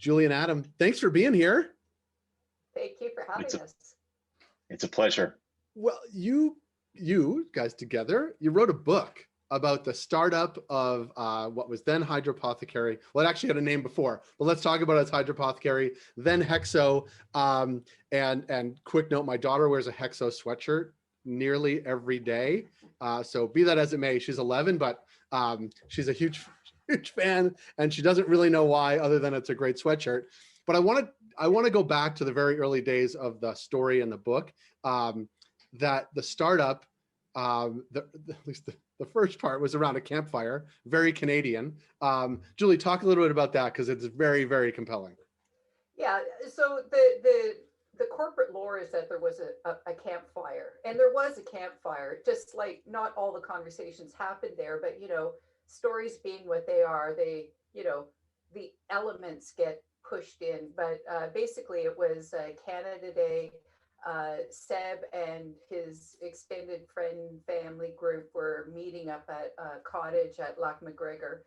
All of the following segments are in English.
Julie and Adam, thanks for being here. Thank you for having us. It's a pleasure. Well, you guys together, you wrote a book about the startup of what was then Hydropothecary. Well, it actually had a name before, but let's talk about it as Hydropothecary, then HEXO. And quick note, my daughter wears a HEXO sweatshirt nearly every day. So be that as it may, she's 11, but she's a huge fan, and she doesn't really know why other than it's a great sweatshirt. But I want to go back to the very early days of the story in the book, that the startup, at least the first part was around a campfire, very Canadian. Julie, talk a little bit about that because it's very, very compelling. Yeah, so the corporate lore is that there was a campfire, and there was a campfire, just like not all the conversations happened there, but stories being what they are, the elements get pushed in. But basically it was Canada Day. Seb and his extended friend family group were meeting up at a cottage at Lac McGregor,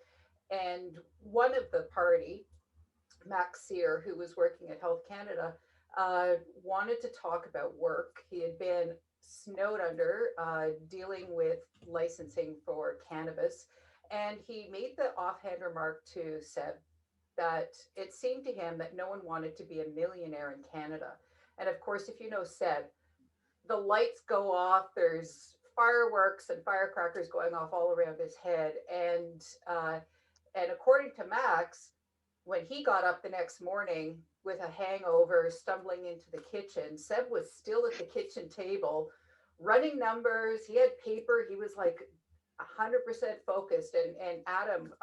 and one of the party, Max Sear, who was working at Health Canada, wanted to talk about work. He had been snowed under dealing with licensing for cannabis, and he made the offhand remark to Seb that it seemed to him that no one wanted to be a millionaire in Canada. And of course, if you know Seb, the lights go off, there's fireworks and firecrackers going off all around his head. And according to Max, when he got up the next morning with a hangover, stumbling into the kitchen, Seb was still at the kitchen table, running numbers. He had paper. He was like 100% focused. And Adam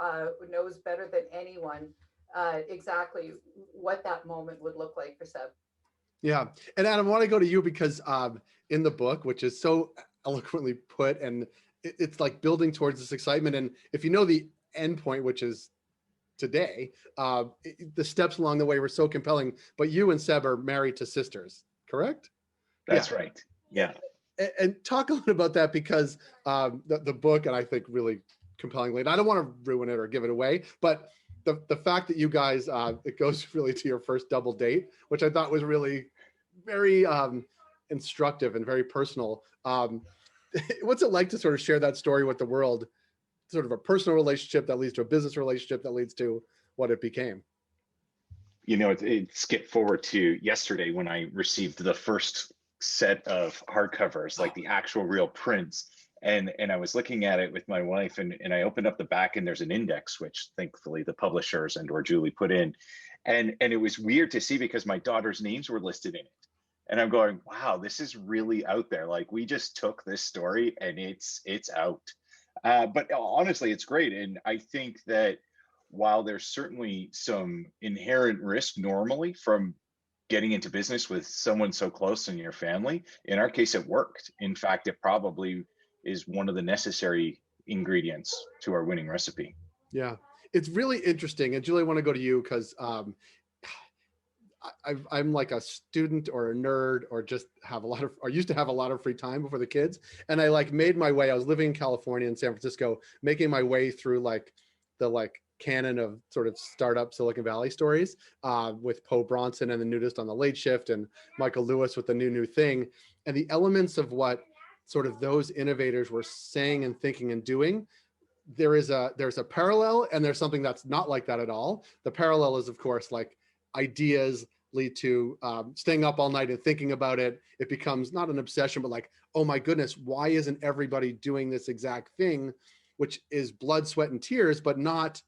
knows better than anyone exactly what that moment would look like for Seb. Yeah. And Adam, I want to go to you because in the book, which is so eloquently put, and it's like building towards this excitement. And if you know the end point, which is today, the steps along the way were so compelling. But you and Seb are married to sisters, correct? That's right. Yeah. And talk a little about that, because the book, and I think really compellingly, and I don't want to ruin it or give it away, but the fact that you guys, it goes really to your first double date, which I thought was really very instructive and very personal. What's it like to sort of share that story with the world, sort of a personal relationship that leads to a business relationship that leads to what it became? It skipped forward to yesterday when I received the first set of hardcovers, like the actual real prints. And I was looking at it with my wife, and I opened up the back, and there's an index, which thankfully the publishers and or Julie put in. And it was weird to see because my daughter's names were listed in it. And I'm going, wow, this is really out there. Like, we just took this story and it's out. But honestly, it's great. And I think that while there's certainly some inherent risk normally from getting into business with someone so close in your family, in our case, it worked. In fact, it probably is one of the necessary ingredients to our winning recipe. Yeah, it's really interesting. And Julie, I want to go to you because I'm like a student or a nerd, or just have or used to have a lot of free time before the kids. And I made my way, I was living in California and San Francisco, making my way through the canon of sort of startup Silicon Valley stories with Poe Bronson and The Nudist on the Late Shift and Michael Lewis with the new thing. And the elements of what sort of those innovators were saying and thinking and doing, there's a parallel, and there's something that's not like that at all. The parallel is, of course, like ideas lead to staying up all night and thinking about it. It becomes not an obsession, but like, oh my goodness, why isn't everybody doing this exact thing, which is blood, sweat, and tears, but not,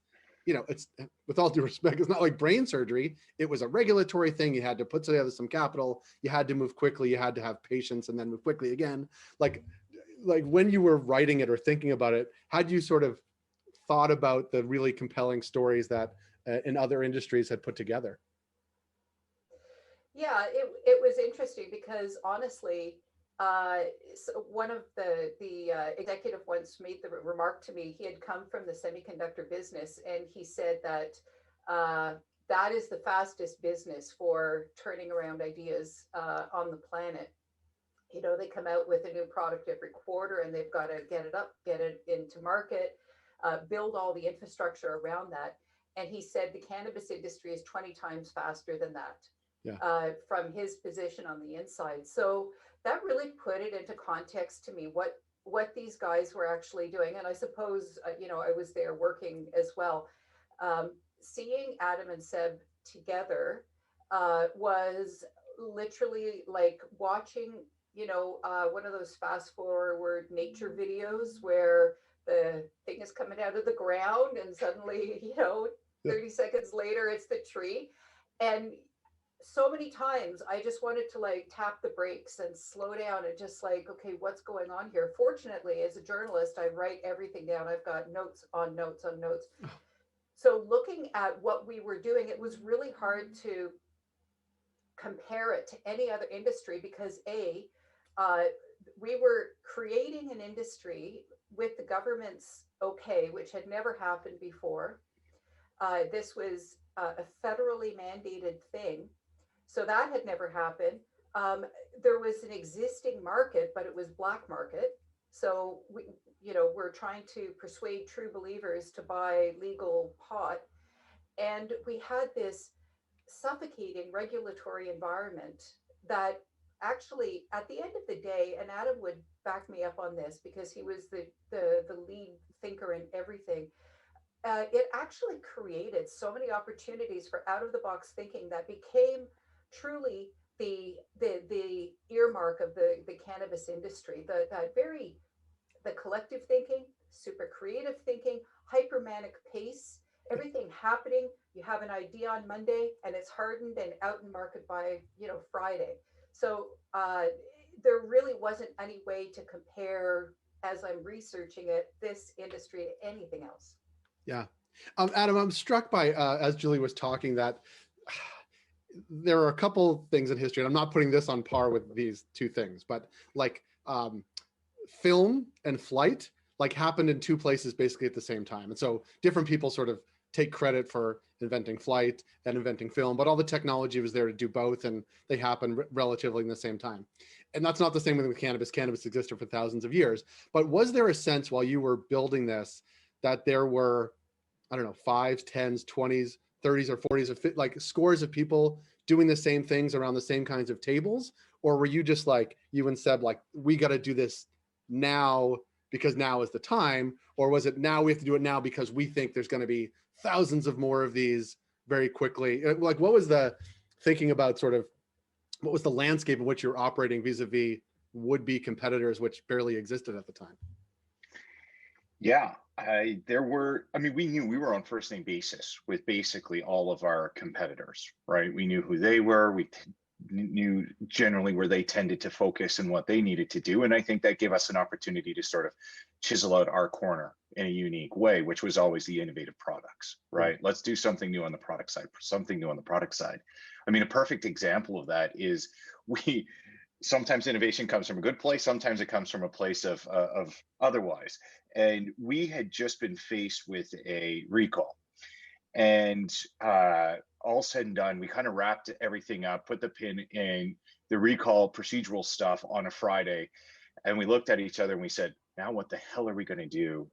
it's, with all due respect, it's not like brain surgery. It was a regulatory thing. You had to put together some capital. You had to move quickly. You had to have patience and then move quickly again. Like when you were writing it or thinking about it, had you sort of thought about the really compelling stories that in other industries had put together? Yeah, it was interesting because honestly, so one of the executive once made the remark to me. He had come from the semiconductor business, and he said that that is the fastest business for turning around ideas on the planet. They come out with a new product every quarter, and they've got to get it into market, build all the infrastructure around that. And he said the cannabis industry is 20 times faster than that. Yeah. From his position on the inside. So that really put it into context to me, what these guys were actually doing. And I suppose, I was there working as well. Seeing Adam and Seb together was literally like watching, one of those fast forward nature videos where the thing is coming out of the ground and suddenly, 30 seconds later, it's the tree. And so many times I just wanted to like tap the brakes and slow down and just like, okay, what's going on here? Fortunately, as a journalist, I write everything down. I've got notes on notes on notes. So looking at what we were doing, it was really hard to compare it to any other industry because we were creating an industry with the government's okay, which had never happened before. This was a federally mandated thing. So that had never happened. There was an existing market, but it was black market. So we're trying to persuade true believers to buy legal pot. And we had this suffocating regulatory environment that actually, at the end of the day, and Adam would back me up on this because he was the lead thinker in everything. It actually created so many opportunities for out of the box thinking that became truly the earmark of the cannabis industry. The collective thinking, super creative thinking, hypermanic pace, everything happening. You have an idea on Monday and it's hardened and out in market by Friday. So there really wasn't any way to compare, as I'm researching it, this industry to anything else. Yeah. Adam, I'm struck by, as Julie was talking, that there are a couple things in history, and I'm not putting this on par with these two things, but like film and flight like happened in two places basically at the same time. And so different people sort of take credit for inventing flight and inventing film, but all the technology was there to do both, and they happened relatively in the same time. And that's not the same with cannabis. Cannabis existed for thousands of years. But was there a sense while you were building this that there were, I don't know, 5s, 10s, 20s, 30s or 40s, or like scores of people doing the same things around the same kinds of tables? Or were you just like, you and Seb, like, we got to do this now because now is the time? Or was it now we have to do it now because we think there's going to be thousands of more of these very quickly? Like, what was the thinking about sort of, what was the landscape in which you're operating vis-a-vis would-be competitors, which barely existed at the time? Yeah, we knew we were on first name basis with basically all of our competitors, right? We knew who they were. We knew generally where they tended to focus and what they needed to do. And I think that gave us an opportunity to sort of chisel out our corner in a unique way, which was always the innovative products, right? Let's do something new on the product side, something new on the product side. I mean, a perfect example of that is sometimes innovation comes from a good place, sometimes it comes from a place of otherwise. And we had just been faced with a recall. And all said and done, we kind of wrapped everything up, put the pin in the recall procedural stuff on a Friday. And we looked at each other and we said, now what the hell are we going to do?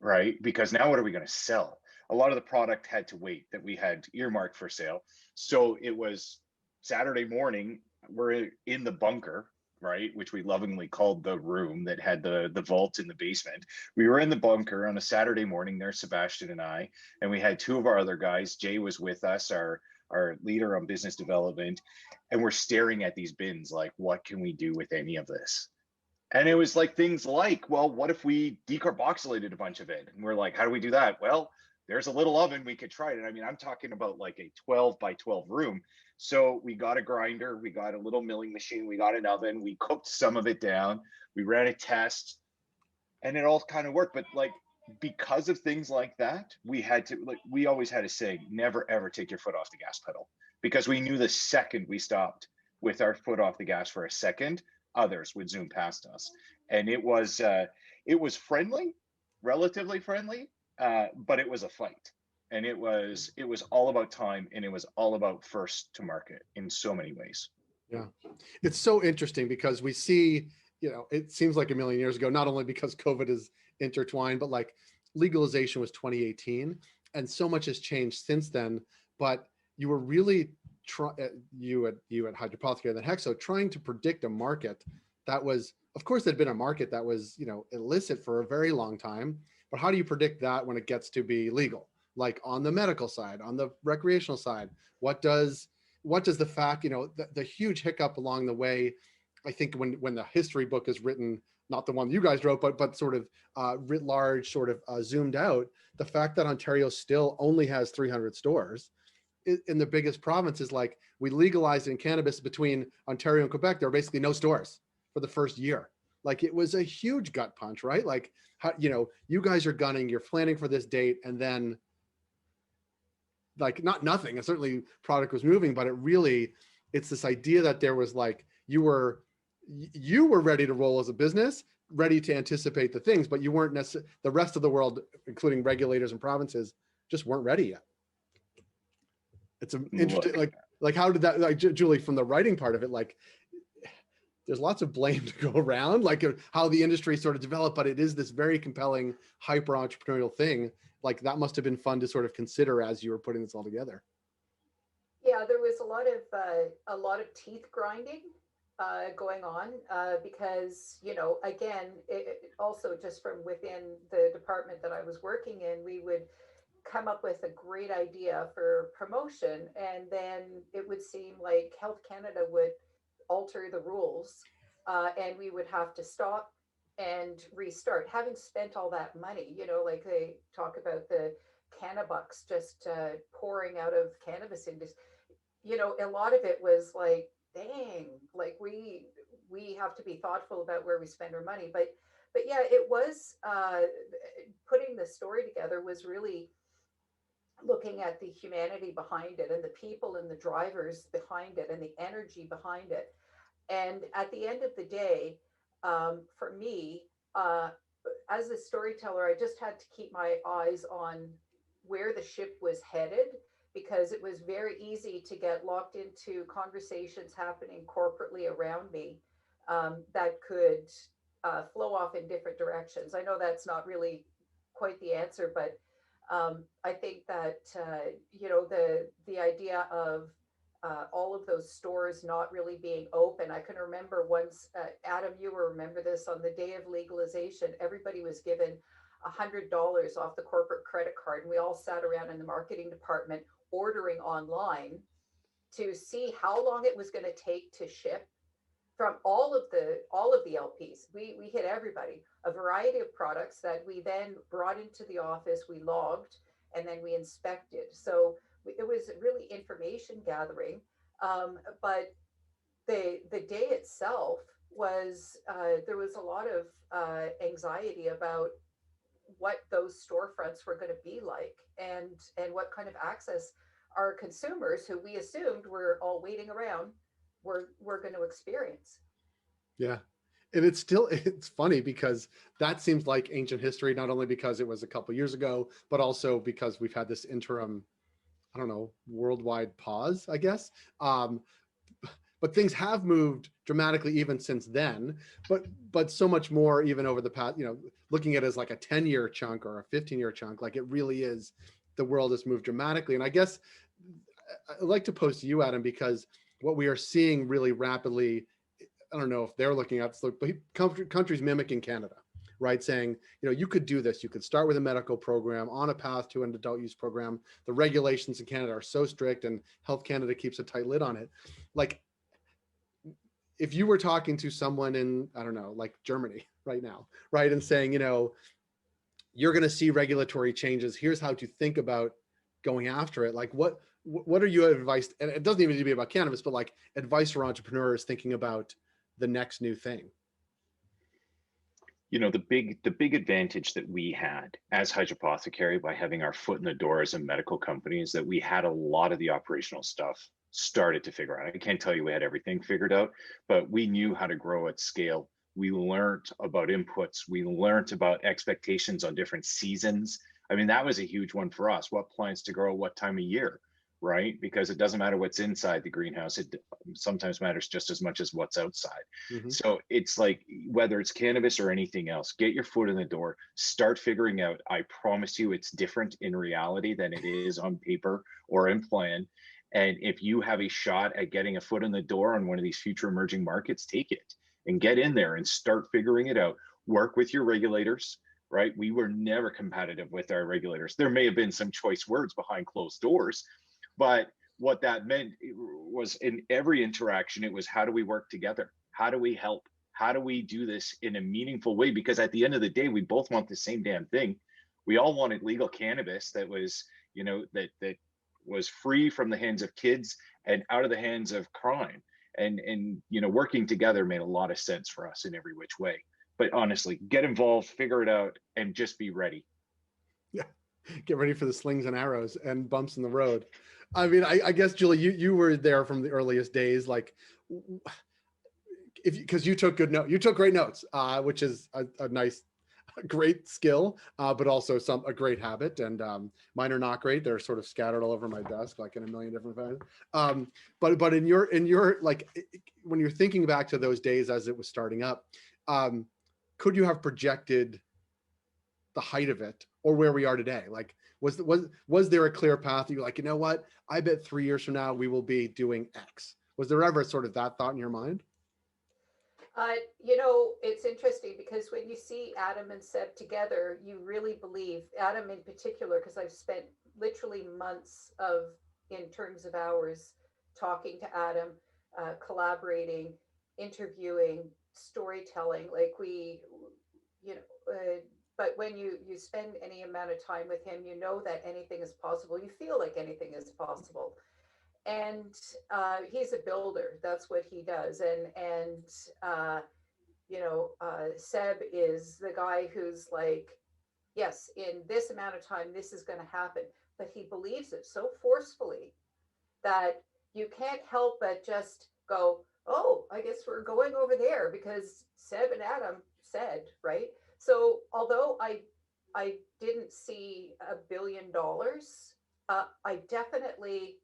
Right? Because now what are we going to sell? A lot of the product had to wait that we had earmarked for sale. So it was Saturday morning, we're in the bunker, right, which we lovingly called the room that had the vault in the basement. We were in the bunker on a Saturday morning, there, Sebastian and I, and we had two of our other guys. Jay was with us, our leader on business development, and we're staring at these bins like, what can we do with any of this? And it was like things like, well, what if we decarboxylated a bunch of it? And we're like, how do we do that? Well, there's a little oven, we could try it. I mean, I'm talking about like a 12 by 12 room. So we got a grinder, we got a little milling machine, we got an oven, we cooked some of it down, we ran a test, and it all kind of worked. But like, because of things like that, we always had a saying, never ever take your foot off the gas pedal, because we knew the second we stopped with our foot off the gas for a second, others would zoom past us. And it was friendly, relatively friendly, but it was a fight. And it was all about time, and it was all about first to market in so many ways. Yeah, it's so interesting because we see, it seems like a million years ago, not only because COVID is intertwined, but like legalization was 2018. and so much has changed since then. But you were really you at Hydropothecary and then HEXO trying to predict a market that was, of course, there'd been a market that was, you know, illicit for a very long time. But how do you predict that when it gets to be legal? Like on the medical side, on the recreational side, what does the fact, you know, the huge hiccup along the way, I think when the history book is written, not the one you guys wrote, but sort of writ large, sort of zoomed out, the fact that Ontario still only has 300 stores in the biggest province is like, we legalized in cannabis between Ontario and Quebec, there are basically no stores for the first year. Like it was a huge gut punch, right? Like, how, you know, you guys are gunning, you're planning for this date, and then like nothing, and certainly product was moving, but it's this idea that there was like, you were ready to roll as a business, ready to anticipate the things, but you weren't necessarily, the rest of the world, including regulators and provinces, just weren't ready yet. It's an interesting, like how did that, like Julie, from the writing part of it, like there's lots of blame to go around, like how the industry sort of developed, but it is this very compelling, hyper entrepreneurial thing. Like that must have been fun to sort of consider as you were putting this all together. Yeah, there was a lot of teeth grinding going on because, you know, again, it also just from within the department that I was working in, we would come up with a great idea for promotion, and then it would seem like Health Canada would alter the rules, and we would have to stop and restart, having spent all that money. You know, like they talk about the cannabucks just pouring out of cannabis industry. You know, a lot of it was like, dang, like we have to be thoughtful about where we spend our money. But yeah, it was putting the story together was really looking at the humanity behind it and the people and the drivers behind it and the energy behind it. And at the end of the day, for me, as a storyteller, I just had to keep my eyes on where the ship was headed, because it was very easy to get locked into conversations happening corporately around me that could flow off in different directions. I know that's not really quite the answer, but I think that you know, the idea of all of those stores not really being open. I can remember once, Adam, you will remember this, on the day of legalization, everybody was given $100 off the corporate credit card, and we all sat around in the marketing department ordering online to see how long it was going to take to ship from all of the LPs. We hit everybody, a variety of products that we then brought into the office, we logged, and then we inspected. So it was really information gathering. But the day itself was, there was a lot of anxiety about what those storefronts were going to be like, and what kind of access our consumers, who we assumed were all waiting around, were going to experience. Yeah. And it's funny because that seems like ancient history, not only because it was a couple years ago, but also because we've had this interim, I don't know, worldwide pause, I guess. But things have moved dramatically even since then, but so much more even over the past, you know, looking at it as like a 10-year chunk or a 15-year chunk, like it really is, the world has moved dramatically. And I guess I'd like to pose to you, Adam, because what we are seeing really rapidly, I don't know if they're looking at this, but countries mimicking Canada, right? Saying, you know, you could do this. You could start with a medical program on a path to an adult use program. The regulations in Canada are so strict, and Health Canada keeps a tight lid on it. Like, if you were talking to someone in, I don't know, like Germany right now, right, and saying, you know, you're going to see regulatory changes, here's how to think about going after it. Like, what are your advice? And it doesn't even need to be about cannabis, but like advice for entrepreneurs thinking about the next new thing. You know, the big advantage that we had as Hydropothecary by having our foot in the door as a medical company is that we had a lot of the operational stuff started to figure out. I can't tell you we had everything figured out, but we knew how to grow at scale. We learned about inputs. We learned about expectations on different seasons. I mean, that was a huge one for us. What plants to grow, what time of year. right? Because it doesn't matter what's inside the greenhouse. It sometimes matters just as much as what's outside. Mhm. So it's like, whether it's cannabis or anything else, get your foot in the door, start figuring out. I promise you it's different in reality than it is on paper or in plan. And if you have a shot at getting a foot in the door on one of these future emerging markets, take it and get in there and start figuring it out. Work with your regulators, right? We were never competitive with our regulators. There may have been some choice words behind closed doors, but what that meant was, in every interaction, it was, how do we work together? How do we help? How do we do this in a meaningful way? Because at the end of the day, we both want the same damn thing. We all wanted legal cannabis that was, that was free from the hands of kids and out of the hands of crime. And working together made a lot of sense for us in every which way. But honestly, get involved, figure it out, and just be ready. Yeah, get ready for the slings and arrows and bumps in the road. I mean, I guess, Julie, you were there from the earliest days, like, because you took good notes, you took great notes, which is a nice, great skill, but also a great habit. And mine are not great; they're sort of scattered all over my desk, like in a million different ways. But in your like, when you're thinking back to those days as it was starting up, could you have projected the height of it or where we are today? Like, was there a clear path? You're like, you know what? I bet 3 years from now we will be doing X. Was there ever sort of that thought in your mind? It's interesting because when you see Adam and Seb together, you really believe, Adam in particular, because I've spent literally months in terms of hours, talking to Adam, collaborating, interviewing, storytelling, like but when you spend any amount of time with him, you know that anything is possible. You feel like anything is possible. And he's a builder. That's what he does. And Seb is the guy who's like, yes, in this amount of time, this is going to happen. But he believes it so forcefully that you can't help but just go, oh, I guess we're going over there because Seb and Adam said, right? So although I didn't see $1 billion, I definitely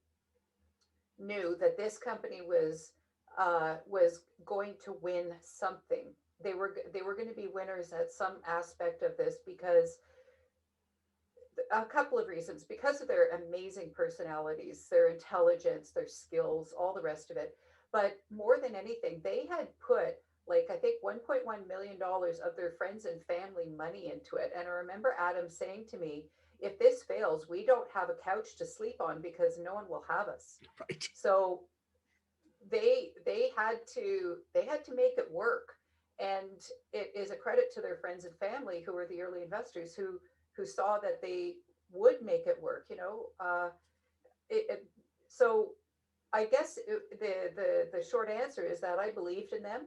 knew that this company was going to win something. They were going to be winners at some aspect of this, because a couple of reasons: because of their amazing personalities, their intelligence, their skills, all the rest of it. But more than anything, they had put, like, I think $1.1 million of their friends and family money into it. And I remember Adam saying to me, if this fails, we don't have a couch to sleep on because no one will have us. Right. So they had to make it work. And it is a credit to their friends and family, who were the early investors, who saw that they would make it work. So I guess the short answer is that I believed in them,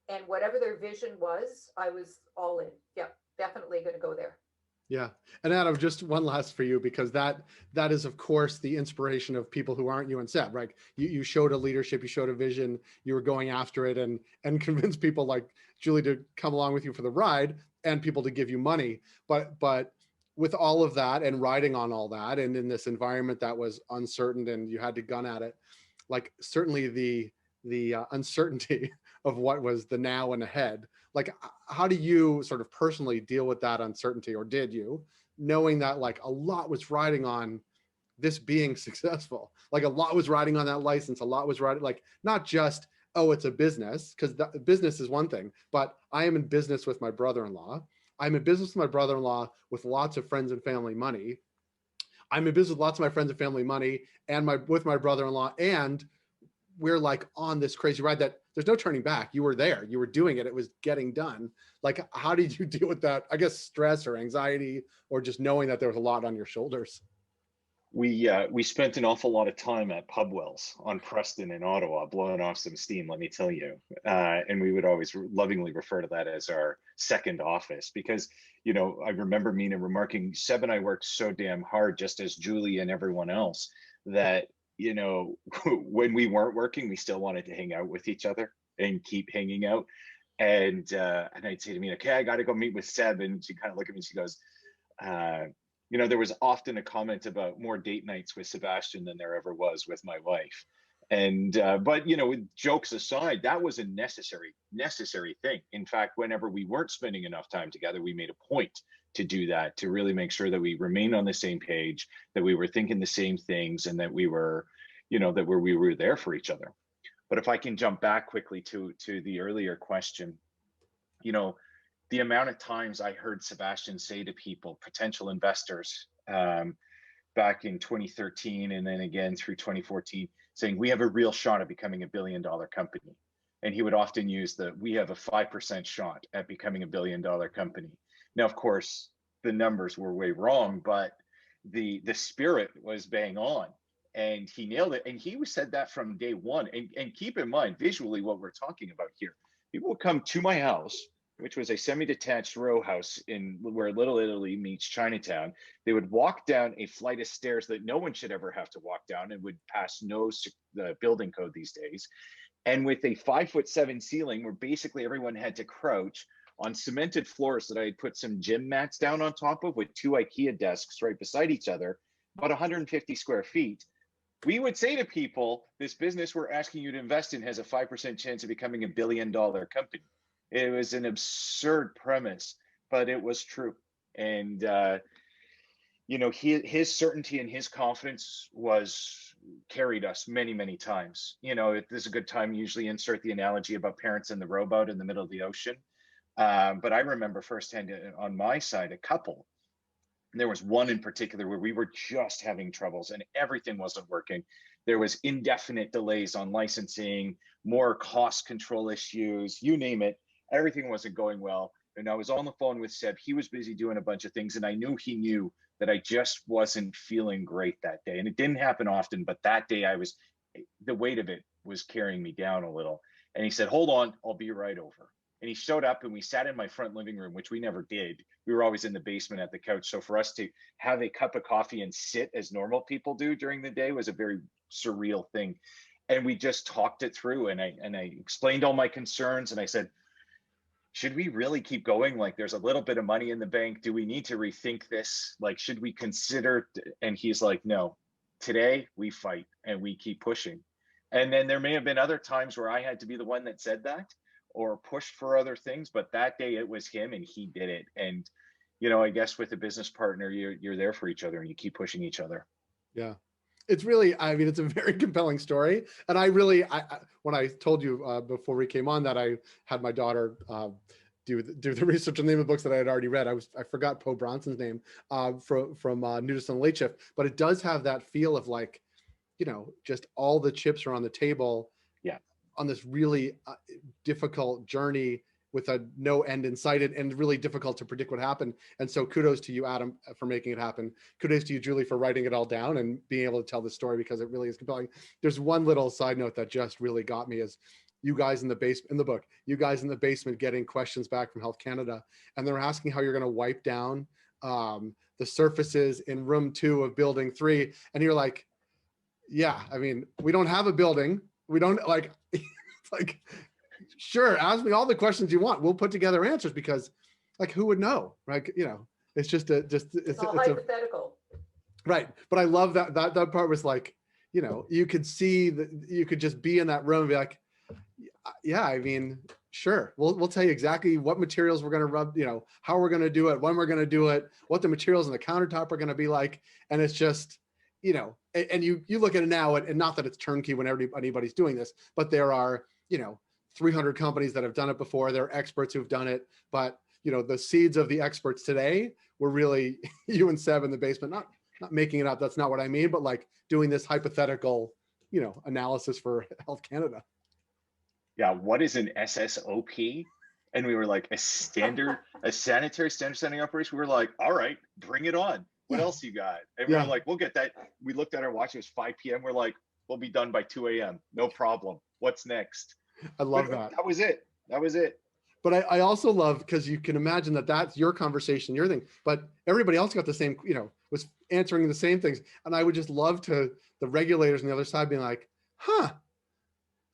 and whatever their vision was, I was all in. Yeah, definitely going to go there. Yeah. And Adam, just one last for you, because that is, of course, the inspiration of people who aren't you and Seb, right? You showed a leadership, you showed a vision, you were going after it and convinced people like Julie to come along with you for the ride, and people to give you money. But with all of that and riding on all that, and in this environment that was uncertain and you had to gun at it, like, certainly the uncertainty of what was the now and ahead. Like, how do you sort of personally deal with that uncertainty, or did you, knowing that like a lot was riding on this being successful? Like, a lot was riding on that license, a lot was riding, like, not just, oh, it's a business, because the business is one thing, but I am in business with my brother-in-law. I'm in business with my brother-in-law with lots of friends and family money. I'm in business with lots of my friends and family money and with my brother-in-law, and we're like on this crazy ride that there's no turning back. You were there, you were doing it, it was getting done. Like, how did you deal with that? I guess stress or anxiety, or just knowing that there was a lot on your shoulders? We spent an awful lot of time at Pubwells on Preston in Ottawa, blowing off some steam, let me tell you. And we would always lovingly refer to that as our second office, because, I remember Mina remarking, Seb and I worked so damn hard, just as Julie and everyone else, that, when we weren't working, we still wanted to hang out with each other and keep hanging out. And I'd say to Mina, okay, I got to go meet with Seb. And she kind of looked at me and she goes, You know, there was often a comment about more date nights with Sebastian than there ever was with my wife. And but you know, with jokes aside, that was a necessary thing. In fact, whenever we weren't spending enough time together, we made a point to do that, to really make sure that we remained on the same page, that we were thinking the same things, and that we were, you know, that we were there for each other. But if I can jump back quickly to the earlier question, you know, the amount of times I heard Sebastian say to people, potential investors, back in 2013 and then again through 2014, saying we have a real shot at becoming $1 billion company. And he would often use we have a 5% shot at becoming $1 billion company. Now, of course, the numbers were way wrong, but the spirit was bang on, and he nailed it. And he said that from day one. And keep in mind, visually, what we're talking about here, people would come to my house, which was a semi-detached row house in where Little Italy meets Chinatown. They would walk down a flight of stairs that no one should ever have to walk down and would pass the building code these days. And with a 5'7" ceiling where basically everyone had to crouch on cemented floors that I had put some gym mats down on top of with 2 IKEA desks right beside each other, about 150 square feet. We would say to people, this business we're asking you to invest in has a 5% chance of becoming $1 billion company. It was an absurd premise, but it was true. And, you know, his certainty and his confidence carried us many, many times. You know, this is a good time to usually insert the analogy about parents in the rowboat in the middle of the ocean. But I remember firsthand on my side, a couple. There was one in particular where we were just having troubles and everything wasn't working. There was indefinite delays on licensing, more cost control issues, you name it. Everything wasn't going well. And I was on the phone with Seb. He was busy doing a bunch of things. And I knew he knew that I just wasn't feeling great that day. And it didn't happen often, but that day the weight of it was carrying me down a little. And he said, hold on, I'll be right over. And he showed up and we sat in my front living room, which we never did. We were always in the basement at the couch. So for us to have a cup of coffee and sit as normal people do during the day was a very surreal thing. And we just talked it through, and I explained all my concerns, and I said, should we really keep going? Like, there's a little bit of money in the bank. Do we need to rethink this? Like, should we consider? And he's like, no, today we fight and we keep pushing. And then there may have been other times where I had to be the one that said that or pushed for other things, but that day it was him and he did it. And, you know, I guess with a business partner, you're there for each other and you keep pushing each other. Yeah. It's really, I mean, it's a very compelling story. And I when I told you before we came on that I had my daughter do the research on the name of the books that I had already read, I forgot Poe Bronson's name from Nudist on the Late Shift, but it does have that feel of like, you know, just all the chips are on the table. Yeah. On this really difficult journey with no end in sight, and really difficult to predict what happened. And so kudos to you, Adam, for making it happen. Kudos to you, Julie, for writing it all down and being able to tell the story, because it really is compelling. There's one little side note that just really got me is you guys in the basement, in the book, you guys in the basement getting questions back from Health Canada, and they're asking how you're going to wipe down the surfaces in room 2 of building 3. And you're like, yeah, I mean, we don't have a building. We don't like, it's like, sure, ask me all the questions you want. We'll put together answers, because like, who would know, right? You know, it's just it's all hypothetical. Right. But I love that part was like, you know, you could see that you could just be in that room and be like, yeah, I mean, sure. We'll tell you exactly what materials we're going to rub, you know, how we're going to do it, when we're going to do it, what the materials on the countertop are going to be like. And it's just, you know, and you look at it now, and not that it's turnkey when anybody's doing this, but there are, you know, 300 companies that have done it before. There are experts who've done it, but you know, the seeds of the experts today were really you and Seb in the basement, not making it up. That's not what I mean, but like doing this hypothetical, you know, analysis for Health Canada. Yeah. What is an SSOP? And we were like, a sanitary standard setting operation. We were like, all right, bring it on. What else you got? And we were like, we'll get that. We looked at our watch, it was 5 p.m. We're like, we'll be done by 2 a.m. No problem. What's next? I love that. That was it. That was it. But I also love, because you can imagine that that's your conversation, your thing, but everybody else got the same, you know, was answering the same things. And I would just love to, the regulators on the other side being like, huh,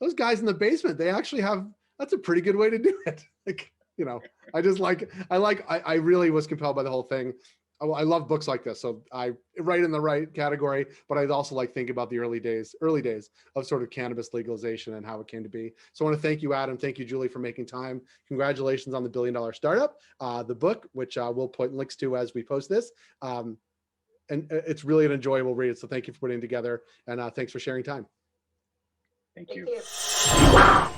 those guys in the basement, they actually have, that's a pretty good way to do it. Like, you know, I really was compelled by the whole thing. I love books like this. So I write in the right category, but I also like think about the early days of sort of cannabis legalization and how it came to be. So I want to thank you, Adam. Thank you, Julie, for making time. Congratulations on the $1 billion startup, the book, which we'll put links to as we post this. And it's really an enjoyable read. So thank you for putting it together, and thanks for sharing time. Thank Thank you. you.